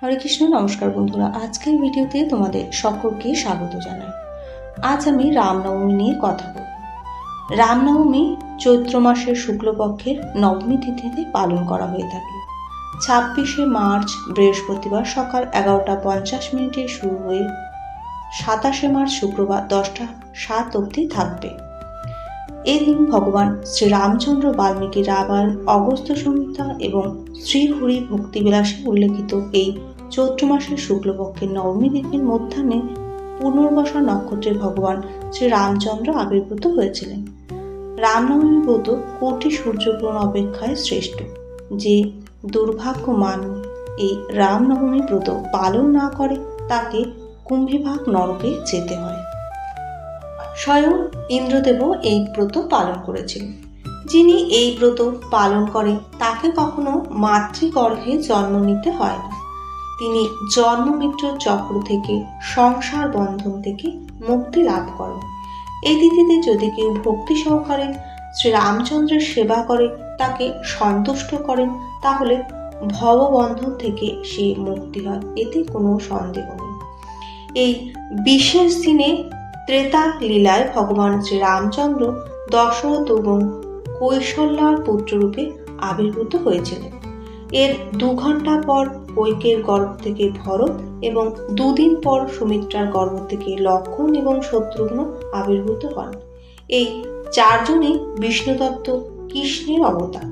হরে কৃষ্ণ। নমস্কার বন্ধুরা, আজকের ভিডিওতে তোমাদের সকলকে স্বাগত জানাই। আজ আমি রামনবমী নিয়ে কথা বলব। রামনবমী চৈত্র মাসের শুক্লপক্ষের নবমী তিথিতে পালন করা হয়ে থাকে। 26শে মার্চ বৃহস্পতিবার সকাল 11:50 শুরু হয়ে 27শে মার্চ শুক্রবার 10:07 অবধি থাকবে। এদিন ভগবান শ্রীরামচন্দ্র বাল্মীকি রামায়ণ অগস্ত্য সংহিতা এবং শ্রীহরি ভক্তিবিলাসে উল্লেখিত এই চৈত্র মাসের শুক্লপক্ষের নবমী তিথির মধ্যাহ্নে পুনর্বসা নক্ষত্রে ভগবান শ্রীরামচন্দ্র আবির্ভূত হয়েছিলেন। রামনবমী ব্রত কোটি সূর্যগ্রহণ অপেক্ষায় শ্রেষ্ঠ। যে দুর্ভাগ্যমান এই রামনবমী ব্রত পালন না করে তাকে কুম্ভীভাগ নরকে যেতে হয়। স্বয়ং ইন্দ্রদেবও এই ব্রত পালন করেছিলেন। যিনি এই ব্রত পালন করেন তাকে কখনো মাতৃগর্ভে জন্ম নিতে হয় না। তিনি জন্মমৃত্যু চক্র থেকে, সংসার বন্ধন থেকে মুক্তি লাভ করেন। এই তিথিতে যদি কেউ ভক্তি সহকারে শ্রীরামচন্দ্রের সেবা করে, তাকে সন্তুষ্ট করেন, তাহলে ভববন্ধন থেকে সে মুক্তি হয়, এতে কোনো সন্দেহ নেই। এই বিশেষ দিনে ত্রেতা লীলায় ভগবান শ্রীরামচন্দ্র দশরথ এবং কৌশল্যার পুত্ররূপে আবির্ভূত হয়েছিলেন। এর 2 ঘন্টা পর কৈকের গর্ভ থেকে ভরত এবং 2 দিন পর সুমিত্রার গর্ভ থেকে লক্ষ্মণ এবং শত্রুঘ্ন আবির্ভূত হন। এই 4 জনই বিষ্ণুতত্ত্ব কৃষ্ণের অবতার,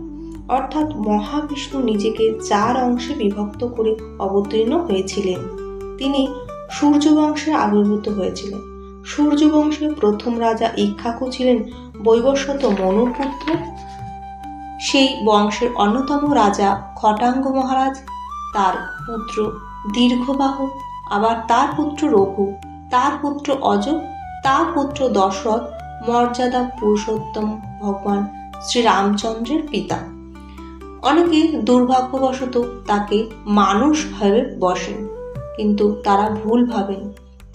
অর্থাৎ মহাবিষ্ণু নিজেকে 4 অংশে বিভক্ত করে অবতীর্ণ হয়েছিলেন। তিনি সূর্যবংশে আবির্ভূত হয়েছিলেন। সূর্যবংশের প্রথম রাজা ইক্ষ্বাকু ছিলেন বৈবস্বত মনুর পুত্র। সেই বংশের অন্যতম রাজা খটাঙ্গ মহারাজ, তার পুত্র দীর্ঘবাহু, আবার তার পুত্র রঘু, তার পুত্র অজ, তার পুত্র দশরথ মর্যাদা পুরুষোত্তম ভগবান শ্রীরামচন্দ্রের পিতা। অনেকে দুর্ভাগ্যবশত তাকে মানুষ ভাবে বসেন, কিন্তু তারা ভুল ভাবেন।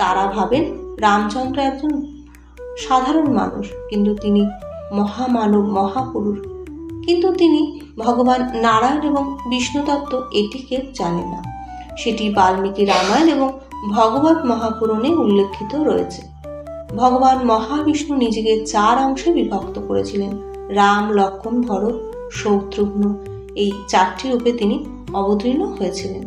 তারা ভাবেন রামচন্দ্র একজন সাধারণ মানুষ, কিন্তু তিনি মহামানব, মহাপুরুষ। কিন্তু তিনি ভগবান নারায়ণ এবং বিষ্ণুতত্ত্ব এটিকে জানেন না। সেটি বাল্মীকি রামায়ণ এবং ভগবত মহাপুরাণে উল্লেখিত রয়েছে। ভগবান মহাবিষ্ণু নিজেকে 4 অংশে বিভক্ত করেছিলেন। রাম, লক্ষ্মণ, ভরত, শত্রুঘ্ন, এই 4টি রূপে তিনি অবতীর্ণ হয়েছিলেন।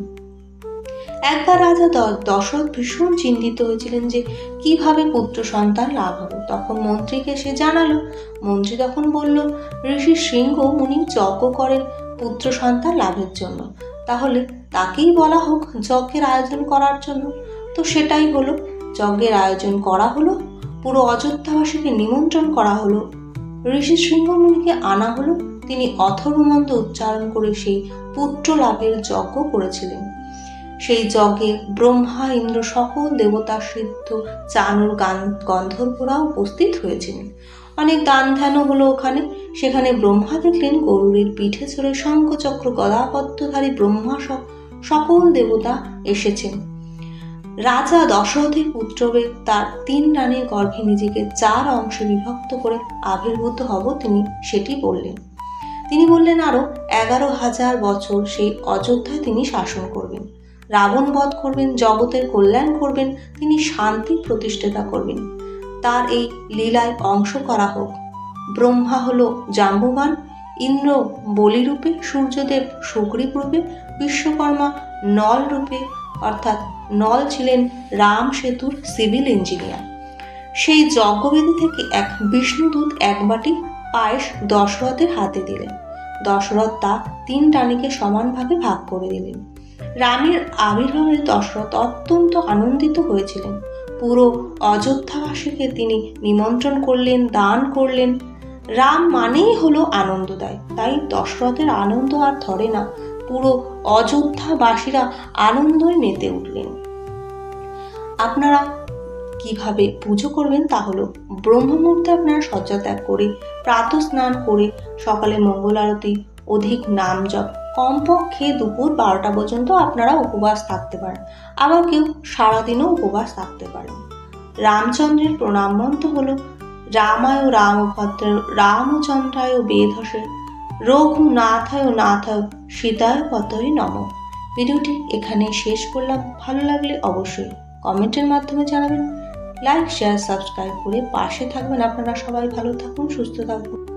একবার রাজা দশরথ ভীষণ চিন্তিত হয়েছিলেন যে কিভাবে পুত্র সন্তান লাভ হবে। তখন মন্ত্রীকে সে জানালো। মন্ত্রী তখন বলল, ঋষি শৃঙ্গ মুনি যজ্ঞ করেন পুত্র সন্তান লাভের জন্য, তাহলে তাকেই বলা হোক যজ্ঞের আয়োজন করার জন্য। তো সেটাই হলো, যজ্ঞের আয়োজন করা হলো। পুরো অযোধ্যাবাসীকে নিমন্ত্রণ করা হলো। ঋষি শৃঙ্গ মুনিকে আনা হলো। তিনি অথর্বমন্ত্র উচ্চারণ করে সেই পুত্র লাভের যজ্ঞ করেছিলেন। সেই যজ্ঞে ব্রহ্মা, ইন্দ্র, সকল দেবতা, সিদ্ধ, চানুর, গন্ধর্বরাও উপস্থিত হয়েছিলেন। অনেক দান ধ্যানও হলো ওখানে। সেখানে ব্রহ্মা দেখলেন গরুড়ের পিঠে চড়ে শঙ্খচক্র গদাপদ্মধারী ব্রহ্মা সকল দেবতা এসেছেন। রাজা দশরথের পুত্রবে তার 3 রানীর গর্ভে নিজেকে 4 অংশে বিভক্ত করে আবির্ভূত হব তিনি সেটি বললেন। তিনি বললেন আরো 11,000 বছর সেই অযোধ্যায় তিনি শাসন করবেন, রাবণ বধ করবেন, জগতের কল্যাণ করবেন, তিনি শান্তি প্রতিষ্ঠাতা করবেন। তার এই লীলায় অংশ করা হোক। ব্রহ্মা হলো জাম্বুবান, ইন্দ্র বলি রূপে, সূর্যদেব সুগ্রীব রূপে, বিশ্বকর্মা নল রূপে, অর্থাৎ নল ছিলেন রাম সেতুর সিভিল ইঞ্জিনিয়ার। সেই যজ্ঞবেদী থেকে এক বিষ্ণুদূত 1 বাটি পায়েস দশরথের হাতে দিলেন। দশরথ তা 3 রানীকে সমান ভাগে ভাগ করে দিলেন। রামের আবির্ভাবে দশরথ অত্যন্ত আনন্দিত হয়েছিলেন। পুরো অযোধ্যাবাসীকে তিনি নিমন্ত্রণ করলেন, দান করলেন। রাম মানেই হলো আনন্দদায়, তাই দশরথের আনন্দ আর ধরে না। পুরো অযোধ্যাবাসীরা আনন্দয় মেতে উঠলেন। আপনারা কিভাবে পুজো করবেন তা হলো, ব্রহ্মমুহূর্তে আপনারা শয্যা ত্যাগ করে, প্রাতঃ স্নান করে, সকালে মঙ্গল আরতি, অধিক নাম জপ, কমপক্ষে দুপুর 12টা পর্যন্ত আপনারা উপবাস থাকতে পারেন। আবার কেউ সারাদিনও উপবাস থাকতে পারেন। রামচন্দ্রের প্রণাম মন্ত্র হলো, রামায় রামভদ্র রামচন্দ্রায় বেধসে রঘুনাথায় নাথায় সীতায় পতয়ে নমঃ। ভিডিওটি এখানে শেষ করলাম। ভালো লাগলে অবশ্যই কমেন্টের মাধ্যমে জানাবেন। লাইক, শেয়ার, সাবস্ক্রাইব করে পাশে থাকবেন। আপনারা সবাই ভালো থাকুন, সুস্থ থাকুন।